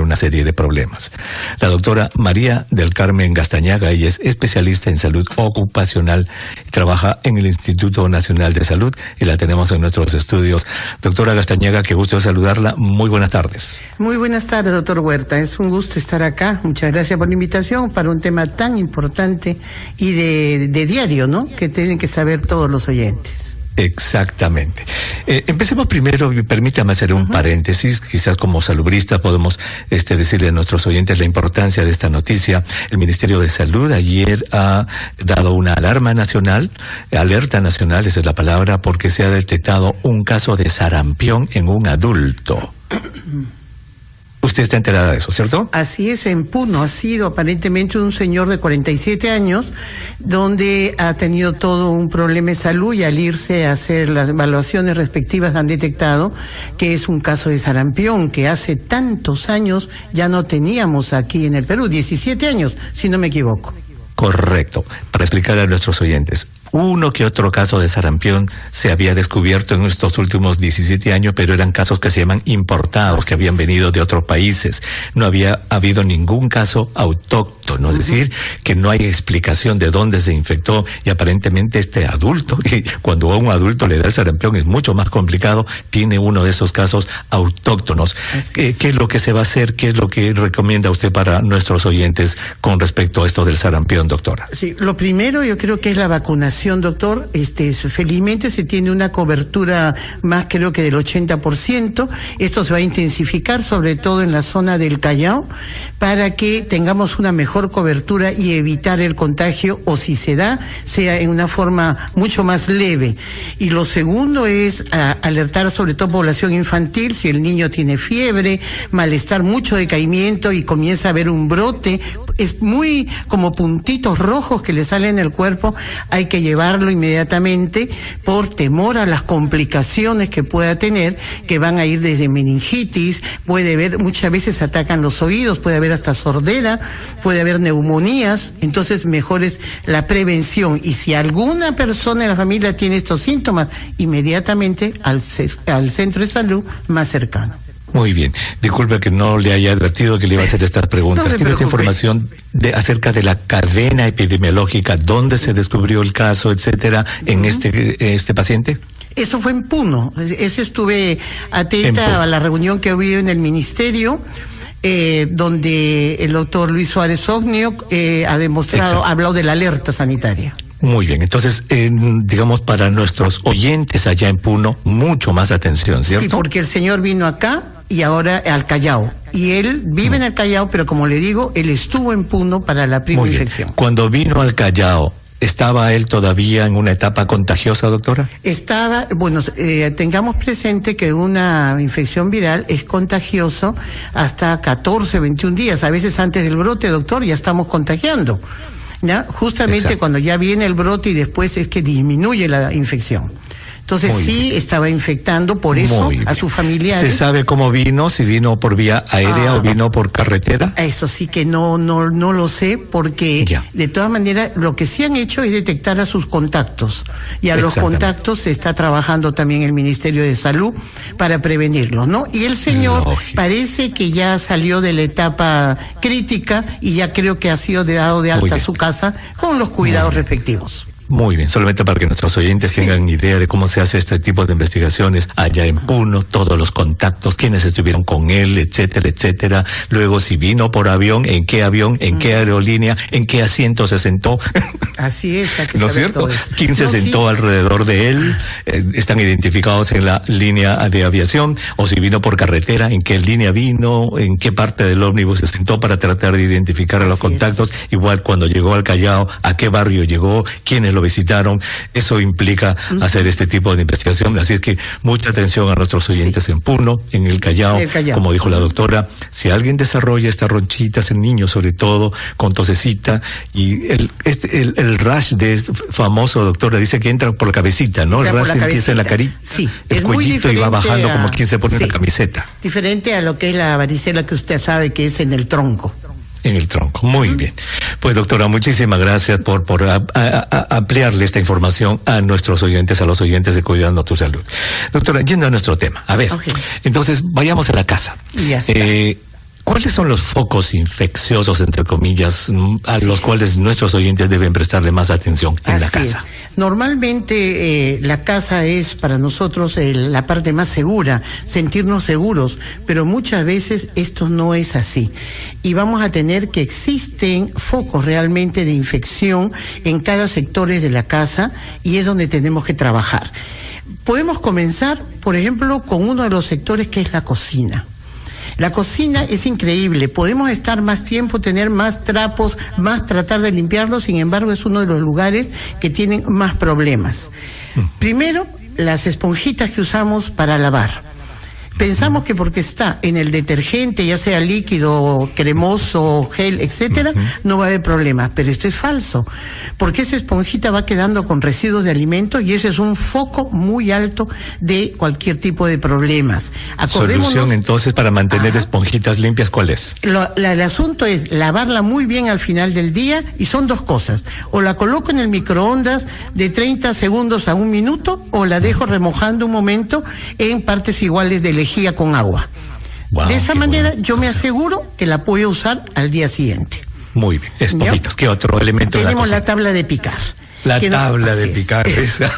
una serie de problemas. La doctora María del Carmen Gastañaga, ella es especialista en salud ocupacional y trabaja en el Instituto Nacional de Salud y la tenemos en nuestros estudios. Doctora Gastañaga, qué gusto saludarla. Muy buenas tardes. Muy buenas tardes, doctor Huerta. Es un gusto estar acá. Muchas gracias por la invitación para un tema tan importante y de diario, ¿no? Que tienen que saber todos los oyentes. Exactamente. Empecemos primero, permítame hacer un paréntesis, quizás como salubrista podemos decirle a nuestros oyentes la importancia de esta noticia. El Ministerio de Salud ayer ha dado una alarma nacional, alerta nacional, esa es la palabra, porque se ha detectado un caso de sarampión en un adulto. Usted está enterada de eso, ¿cierto? Así es, en Puno ha sido aparentemente un señor de 47 años, donde ha tenido todo un problema de salud y al irse a hacer las evaluaciones respectivas han detectado que es un caso de sarampión que hace tantos años ya no teníamos aquí en el Perú, 17 años, si no me equivoco. Correcto. Para explicar a nuestros oyentes, uno que otro caso de sarampión se había descubierto en estos últimos 17 años, pero eran casos que se llaman importados, que habían venido de otros países. No había habido ningún caso autóctono, es decir, que no hay explicación de dónde se infectó y aparentemente este adulto, y cuando a un adulto le da el sarampión es mucho más complicado, tiene uno de esos casos autóctonos. ¿Qué es lo que se va a hacer? ¿Qué es lo que recomienda usted para nuestros oyentes con respecto a esto del sarampión, doctora? Sí, lo primero yo creo que es la vacunación, doctor. Felizmente se tiene una cobertura más, creo que del 80%. Esto se va a intensificar, sobre todo en la zona del Callao, para que tengamos una mejor cobertura y evitar el contagio, o si se da, sea en una forma mucho más leve. Y lo segundo es alertar sobre todo población infantil, si el niño tiene fiebre, malestar, mucho decaimiento y comienza a haber un brote, es muy como puntitos rojos que le salen en el cuerpo, hay que llevarlo inmediatamente por temor a las complicaciones que pueda tener, que van a ir desde meningitis, puede haber, muchas veces atacan los oídos, puede haber hasta sordera, puede haber neumonías, entonces mejor es la prevención. Y si alguna persona en la familia tiene estos síntomas, inmediatamente al centro de salud más cercano. Muy bien. Disculpe que no le haya advertido que le iba a hacer estas preguntas. No se ¿Tiene preocupe. acerca acerca de la cadena epidemiológica, dónde se descubrió el caso, etcétera, en este paciente? Eso fue en Puno. Estuve atenta a la reunión que hubo en el ministerio, donde el doctor Luis Suárez Ognio ha demostrado, ha hablado de la alerta sanitaria. Muy bien, entonces, digamos, para nuestros oyentes allá en Puno, mucho más atención, ¿cierto? Sí, porque el señor vino acá y ahora al Callao. Y él vive en el Callao, pero como le digo, él estuvo en Puno para la primera infección. Cuando vino al Callao, ¿estaba él todavía en una etapa contagiosa, doctora? Estaba, bueno, tengamos presente que una infección viral es contagioso hasta 14, 21 días. A veces antes del brote, doctor, ya estamos contagiando. ¿Ya? Justamente cuando ya viene el brote y después es que disminuye la infección. Entonces estaba infectando por eso a sus familiares. ¿Se sabe cómo vino? ¿Si vino por vía aérea o vino por carretera? Eso sí que no lo sé, porque de todas maneras lo que sí han hecho es detectar a sus contactos. Y a los contactos se está trabajando también el Ministerio de Salud para prevenirlos, ¿no? Y el señor parece que ya salió de la etapa crítica y ya creo que ha sido dado de alta a su casa con los cuidados respectivos. Muy bien, solamente para que nuestros oyentes tengan idea de cómo se hace este tipo de investigaciones allá en Puno, todos los contactos, quiénes estuvieron con él, etcétera, etcétera. Luego, si vino por avión, en qué aerolínea, en qué asiento se sentó. Así es, hay que ¿no es saber cierto? todo eso. ¿Quién se sentó alrededor de él? Están identificados en la línea de aviación, o si vino por carretera, en qué línea vino, en qué parte del ómnibus se sentó para tratar de identificar a los contactos. Igual cuando llegó al Callao, a qué barrio llegó, quiénes lo visitaron. Eso implica hacer este tipo de investigación. Así es que mucha atención a nuestros oyentes en Puno, en el Callao. Como dijo la doctora, si alguien desarrolla estas ronchitas en niños, sobre todo con tosecita, y el rash de famoso, doctora, dice que entra por la cabecita, ¿no? El rash empieza en la carita, el cuellito, y va bajando como quien se pone una camiseta. Diferente a lo que es la varicela, que usted sabe que es en el tronco. En el tronco, muy bien. Pues doctora, muchísimas gracias por ampliarle esta información a nuestros oyentes, a los oyentes de Cuidando tu Salud. Doctora, yendo a nuestro tema, a ver, entonces vayamos a la casa. ¿Cuáles son los focos infecciosos, entre comillas, a los cuales nuestros oyentes deben prestarle más atención en la casa? Normalmente la casa es para nosotros la parte más segura, sentirnos seguros, pero muchas veces esto no es así. Y vamos a tener que existen focos realmente de infección en cada sector de la casa y es donde tenemos que trabajar. Podemos comenzar, por ejemplo, con uno de los sectores que es la cocina. La cocina es increíble, podemos estar más tiempo, tener más trapos, más tratar de limpiarlos, sin embargo es uno de los lugares que tienen más problemas. Primero, las esponjitas que usamos para lavar. Pensamos que porque está en el detergente, ya sea líquido, cremoso, gel, etcétera, no va a haber problemas, pero esto es falso, porque esa esponjita va quedando con residuos de alimentos y ese es un foco muy alto de cualquier tipo de problemas. Solución entonces para mantener esponjitas limpias, ¿cuál es? El asunto es lavarla muy bien al final del día y son dos cosas, o la coloco en el microondas de 30 segundos a 1 minuto o la dejo remojando un momento en partes iguales de lejía con agua. Wow, de esa manera yo me aseguro que la puedo usar al día siguiente. Muy bien, esponjitas. ¿Qué otro elemento? Tenemos la tabla de picar. La tabla de picar, esa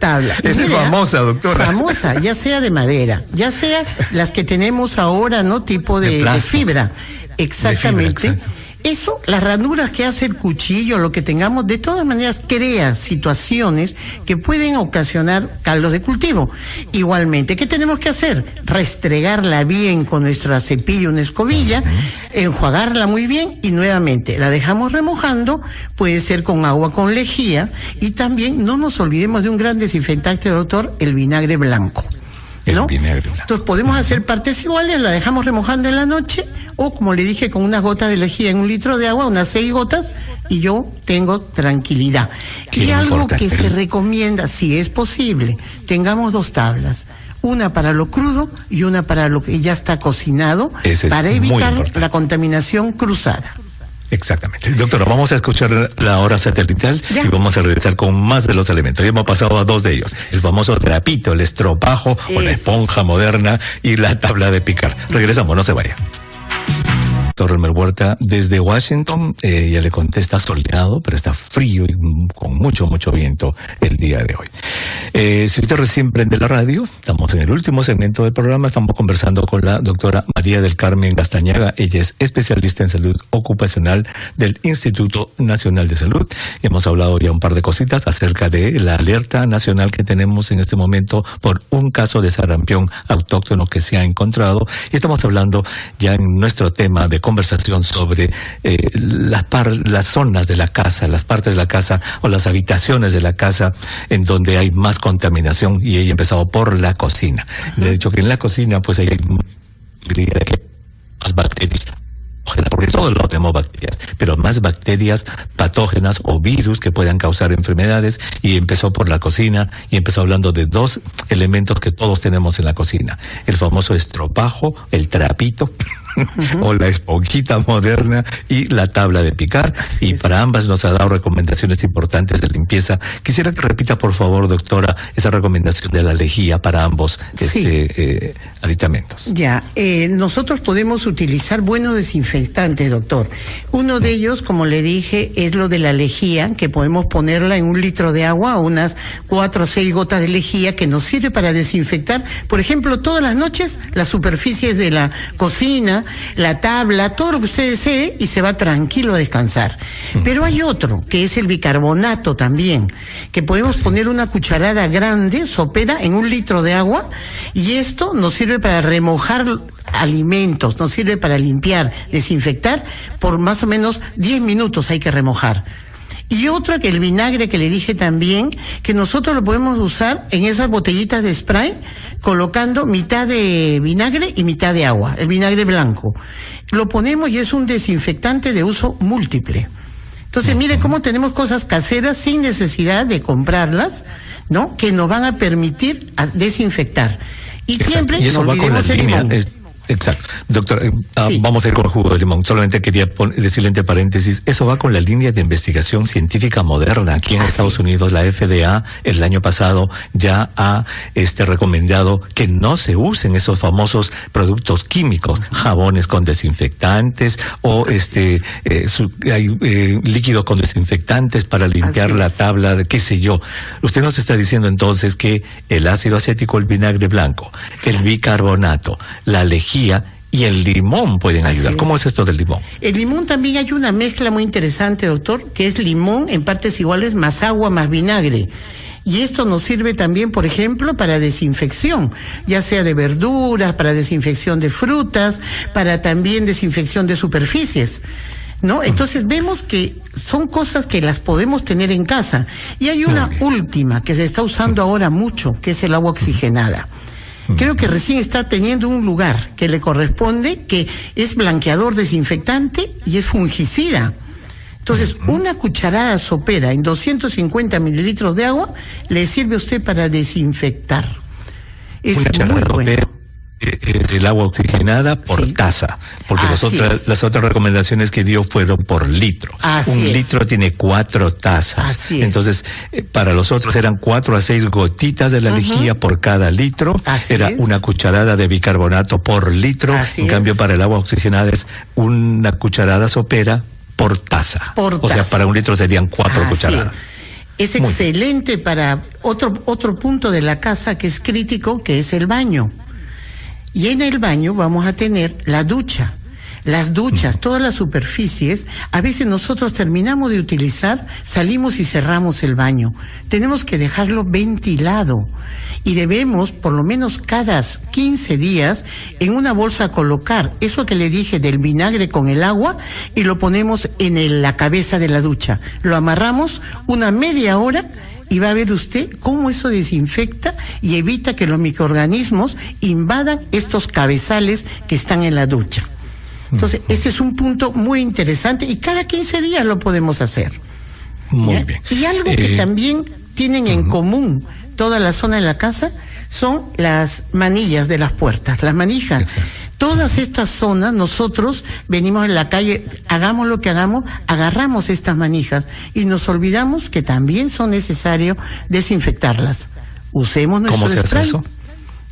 tabla. Esa es famosa, doctora. Famosa, ya sea de madera, ya sea las que tenemos ahora, ¿no? Tipo de fibra. Exactamente. De fibra, eso, las ranuras que hace el cuchillo, lo que tengamos, de todas maneras crea situaciones que pueden ocasionar caldos de cultivo. Igualmente, ¿qué tenemos que hacer? Restregarla bien con nuestro cepillo, una escobilla, enjuagarla muy bien y nuevamente la dejamos remojando, puede ser con agua con lejía y también no nos olvidemos de un gran desinfectante, doctor, el vinagre blanco. ¿No? Entonces podemos hacer partes iguales, la dejamos remojando en la noche o como le dije con unas gotas de lejía en 1 litro de agua, unas 6 gotas y yo tengo tranquilidad. Y algo que se recomienda, si es posible, tengamos 2 tablas. Una para lo crudo y una para lo que ya está cocinado, para evitar la contaminación cruzada. Exactamente. Doctora, vamos a escuchar la hora satelital y vamos a regresar con más de los elementos. Ya hemos pasado a 2 de ellos. El famoso trapito, el estropajo o la esponja moderna y la tabla de picar. Regresamos, no se vaya. Doctor Elmer Huerta, desde Washington, ya le contesta soleado, pero está frío y con mucho viento el día de hoy. Si usted recién prende la radio, estamos en el último segmento del programa, estamos conversando con la doctora María del Carmen Gastañaga. Ella es especialista en salud ocupacional del Instituto Nacional de Salud. Y hemos hablado ya un par de cositas acerca de la alerta nacional que tenemos en este momento por un caso de sarampión autóctono que se ha encontrado. Y estamos hablando ya en nuestro tema de conversación sobre las zonas de la casa, las partes de la casa o las habitaciones de la casa en donde hay más contaminación, y ella ha empezado por la cocina. Le he dicho que en la cocina pues hay más bacterias, porque todos lo tenemos bacterias, pero más bacterias patógenas o virus que puedan causar enfermedades, y empezó por la cocina y empezó hablando de 2 elementos que todos tenemos en la cocina: el famoso estropajo, el trapito o la esponjita moderna y la tabla de picar. Y para ambas nos ha dado recomendaciones importantes de limpieza. Quisiera que repita, por favor, doctora, esa recomendación de la lejía para ambos aditamentos. Nosotros podemos utilizar buenos desinfectantes, doctor. Uno de ellos, como le dije, es lo de la lejía, que podemos ponerla en 1 litro de agua, unas 4 o 6 gotas de lejía, que nos sirve para desinfectar, por ejemplo, todas las noches las superficies de la cocina, la tabla, todo lo que usted desee, y se va tranquilo a descansar. Pero hay otro, que es el bicarbonato también, que podemos poner una cucharada grande, sopera, en 1 litro de agua, y esto nos sirve para remojar alimentos, nos sirve para limpiar, desinfectar, por más o menos 10 minutos hay que remojar. Y otro, que el vinagre que le dije también, que nosotros lo podemos usar en esas botellitas de spray, colocando mitad de vinagre y mitad de agua, el vinagre blanco. Lo ponemos y es un desinfectante de uso múltiple. Entonces, mire cómo tenemos cosas caseras sin necesidad de comprarlas, ¿no? Que nos van a permitir desinfectar. Y siempre no olvidemos el limón. Exacto. Doctor, Sí. vamos a ir con el jugo de limón. Solamente quería decirle entre paréntesis, eso va con la línea de investigación científica moderna. Aquí en Estados Unidos, la FDA, el año pasado, ya ha recomendado que no se usen esos famosos productos químicos, jabones con desinfectantes, o hay líquidos con desinfectantes para limpiar la tabla, de qué sé yo. Usted nos está diciendo entonces que el ácido acético, el vinagre blanco, el bicarbonato, la lejía y el limón pueden ayudar. ¿Cómo es esto del limón? El limón también hay una mezcla muy interesante, doctor, que es limón en partes iguales más agua más vinagre. Y esto nos sirve también, por ejemplo, para desinfección, ya sea de verduras, para desinfección de frutas, para también desinfección de superficies, ¿no? Entonces vemos que son cosas que las podemos tener en casa. Y hay una última que se está usando ahora mucho, que es el agua oxigenada. Creo que recién está teniendo un lugar que le corresponde, que es blanqueador, desinfectante y es fungicida. Entonces, una cucharada sopera en 250 mililitros de agua le sirve a usted para desinfectar. Es muy bueno. El agua oxigenada por taza, porque las otras recomendaciones que dio fueron por litro. Litro tiene 4 tazas. Entonces, para los otros eran 4 a 6 gotitas de la lejía por cada litro. Era una cucharada de bicarbonato por litro. En cambio, para el agua oxigenada es una cucharada sopera por taza. O sea, para un litro serían 4 cucharadas. Es excelente para otro punto de la casa que es crítico, que es el baño. Y en el baño vamos a tener la ducha. Las duchas, todas las superficies, a veces nosotros terminamos de utilizar, salimos y cerramos el baño. Tenemos que dejarlo ventilado. Y debemos, por lo menos cada 15 días, en una bolsa colocar eso que le dije del vinagre con el agua y lo ponemos en la cabeza de la ducha. Lo amarramos una media hora y va a ver usted cómo eso desinfecta y evita que los microorganismos invadan estos cabezales que están en la ducha. Entonces, este es un punto muy interesante y cada 15 días lo podemos hacer. Muy bien. Y algo que también tienen en común toda la zona de la casa son las manillas de las puertas, las manijas. Exacto. Todas estas zonas, nosotros venimos en la calle, hagamos lo que hagamos, agarramos estas manijas y nos olvidamos que también son necesarios desinfectarlas. Usemos nuestro spray. ¿Cómo se hace eso?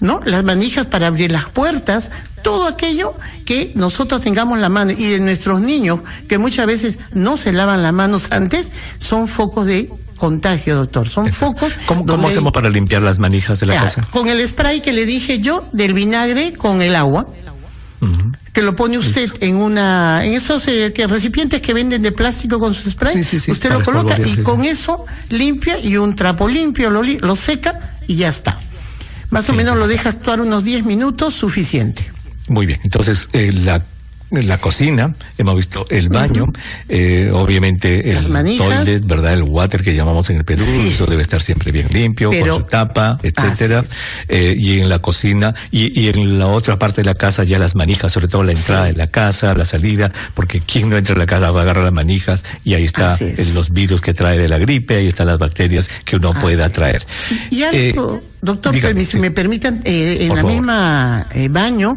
¿No? Las manijas para abrir las puertas, todo aquello que nosotros tengamos la mano, y de nuestros niños, que muchas veces no se lavan las manos antes, son focos de contagio, doctor. Son focos. ¿Cómo hacemos para limpiar las manijas de la casa? Con el spray que le dije yo, del vinagre con el agua. Que lo pone usted en esos recipientes que venden de plástico con su spray, usted lo coloca y con eso limpia, y un trapo limpio lo seca y ya está. Más o menos lo deja actuar unos 10 minutos, suficiente. Muy bien, entonces la cocina, hemos visto el baño, obviamente el toilet, ¿verdad? El water que llamamos en el Perú, eso debe estar siempre bien limpio, con su tapa, etcétera. Y en la cocina, y en la otra parte de la casa ya las manijas, sobre todo la entrada de la casa, la salida, porque quien no entra a la casa va a agarrar las manijas y ahí está los virus que trae de la gripe, ahí están las bacterias que uno pueda traer. Y algo, doctor, si me permitan, en la misma baño,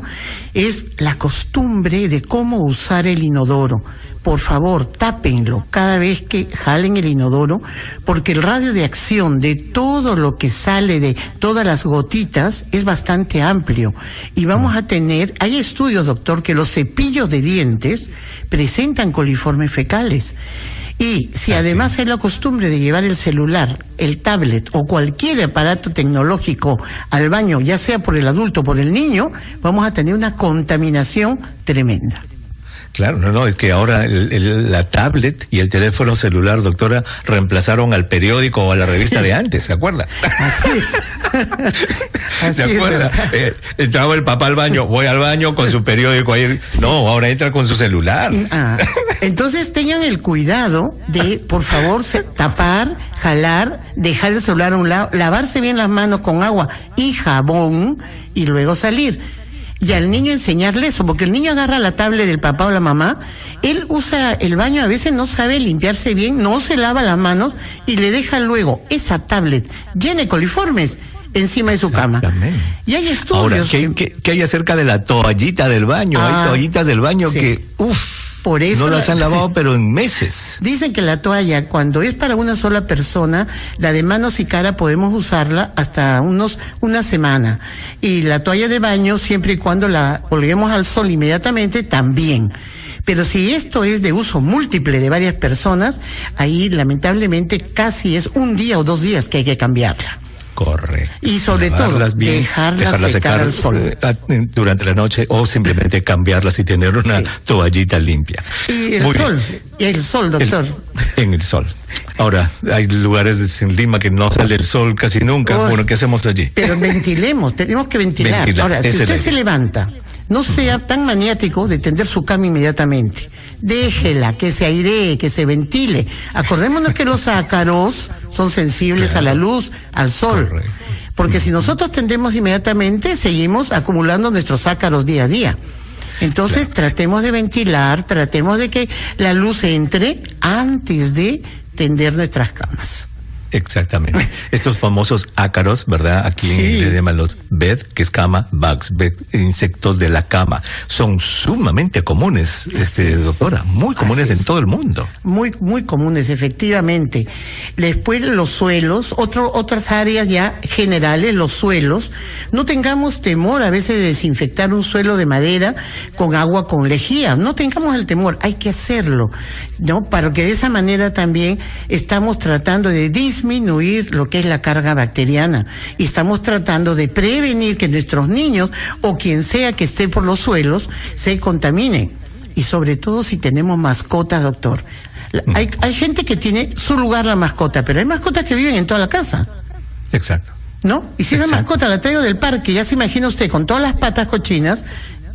es la costumbre de cómo usar el inodoro. Por favor, tápenlo cada vez que jalen el inodoro, porque el radio de acción de todo lo que sale de todas las gotitas es bastante amplio. Y vamos a tener, hay estudios, doctor, que los cepillos de dientes presentan coliformes fecales. Y si además hay la costumbre de llevar el celular, el tablet o cualquier aparato tecnológico al baño, ya sea por el adulto o por el niño, vamos a tener una contaminación tremenda. Claro, es que ahora la tablet y el teléfono celular, doctora, reemplazaron al periódico o a la revista de antes, ¿se acuerda? Así ¿Se acuerda? Entraba el papá al baño, voy al baño con su periódico ahí. No, ahora entra con su celular. Entonces tengan el cuidado de, por favor, tapar, jalar, dejar el celular a un lado, lavarse bien las manos con agua y jabón y luego salir. Y al niño enseñarle eso, porque el niño agarra la tablet del papá o la mamá, él usa el baño, a veces no sabe limpiarse bien, no se lava las manos y le deja luego esa tablet llena de coliformes encima de su cama. Y hay estudios. Ahora, ¿qué hay acerca de la toallita del baño? Hay toallitas del baño que, por eso no las han lavado, pero en meses. Dicen que la toalla, cuando es para una sola persona, la de manos y cara podemos usarla hasta una semana. Y la toalla de baño, siempre y cuando la colguemos al sol inmediatamente, también. Pero si esto es de uso múltiple de varias personas, ahí lamentablemente casi es un día o 2 días que hay que cambiarla. Correcto. Y sobre todo, dejarlas secar al sol. Durante la noche, o simplemente cambiarlas y tener una toallita limpia. Y el sol, doctor. En el sol. Ahora, hay lugares en Lima que no sale el sol casi nunca. Bueno, ¿qué hacemos allí? Pero ventilemos, tenemos que ventilar. Ahora, si usted se levanta, no sea tan maniático de tender su cama inmediatamente. Déjela, que se airee, que se ventile. Acordémonos que los ácaros son sensibles a la luz, al sol. Correcto. Porque si nosotros tendemos inmediatamente, seguimos acumulando nuestros ácaros día a día. Entonces, tratemos de ventilar, tratemos de que la luz entre antes de tender nuestras camas. Exactamente. Estos famosos ácaros, ¿verdad? Aquí le llaman los bed, que es cama, bugs, bed, insectos de la cama. Son sumamente comunes, doctora, muy comunes en todo el mundo. Muy comunes, efectivamente. Después los suelos, otras áreas ya generales, los suelos. No tengamos temor a veces de desinfectar un suelo de madera con agua con lejía. No tengamos el temor, hay que hacerlo, ¿no? Para que de esa manera también estamos tratando de disminuir lo que es la carga bacteriana y estamos tratando de prevenir que nuestros niños o quien sea que esté por los suelos se contamine. Y sobre todo si tenemos mascotas, doctor. Hay gente que tiene su lugar la mascota, pero hay mascotas que viven en toda la casa. Exacto. ¿No? Y si esa mascota la traigo del parque, ya se imagina usted con todas las patas cochinas,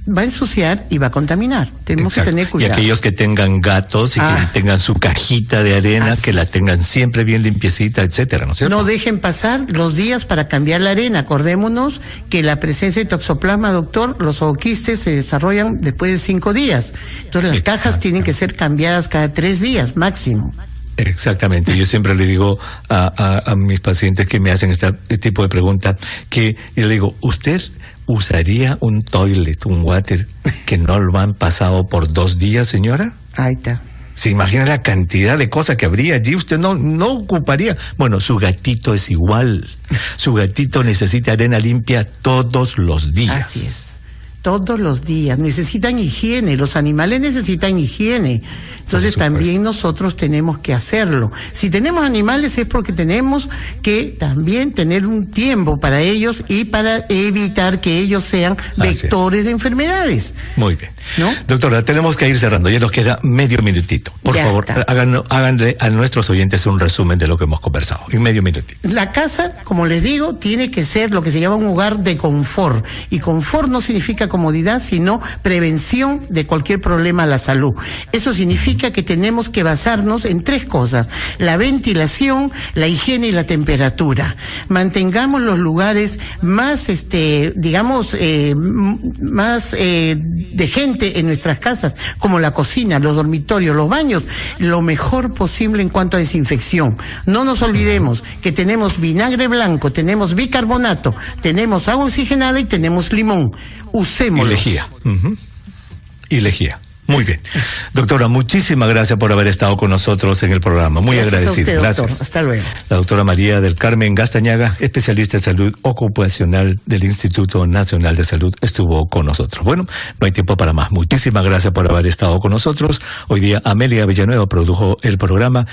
va a ensuciar y va a contaminar. Tenemos que tener cuidado. Y aquellos que tengan gatos y que tengan su cajita de arena, que la tengan siempre bien limpiecita, etcétera, ¿no es cierto? No dejen pasar los días para cambiar la arena. Acordémonos que la presencia de toxoplasma, doctor, los zooquistes se desarrollan después de 5 días. Entonces las cajas tienen que ser cambiadas cada 3 días máximo. Exactamente. Yo siempre le digo a mis pacientes que me hacen este tipo de pregunta, que yo le digo, ¿usted usaría un toilet, un water, que no lo han pasado por 2 días, señora? Ahí está. ¿Se imagina la cantidad de cosas que habría allí? Usted no ocuparía. Bueno, su gatito es igual. Su gatito necesita arena limpia todos los días. Así es. Todos los días. Necesitan higiene. Los animales necesitan higiene. Entonces también nosotros tenemos que hacerlo. Si tenemos animales es porque tenemos que también tener un tiempo para ellos y para evitar que ellos sean vectores de enfermedades. Muy bien. ¿No? Doctora, tenemos que ir cerrando. Ya nos queda medio minutito. Por favor, háganle a nuestros oyentes un resumen de lo que hemos conversado. En medio minutito. La casa, como les digo, tiene que ser lo que se llama un lugar de confort. Y confort no significa comodidad, sino prevención de cualquier problema a la salud. Eso significa que tenemos que basarnos en 3 cosas: la ventilación, la higiene y la temperatura. Mantengamos los lugares más, más de gente en nuestras casas, como la cocina, los dormitorios, los baños, lo mejor posible en cuanto a desinfección. No nos olvidemos que tenemos vinagre blanco, tenemos bicarbonato, tenemos agua oxigenada y tenemos limón. Usémoslo. Y lejía. Y lejía. Muy bien. Doctora, muchísimas gracias por haber estado con nosotros en el programa. Muy agradecido. Gracias. Hasta luego. La doctora María del Carmen Gastañaga, especialista en salud ocupacional del Instituto Nacional de Salud, estuvo con nosotros. Bueno, no hay tiempo para más. Muchísimas gracias por haber estado con nosotros. Hoy día Amelia Villanueva produjo el programa.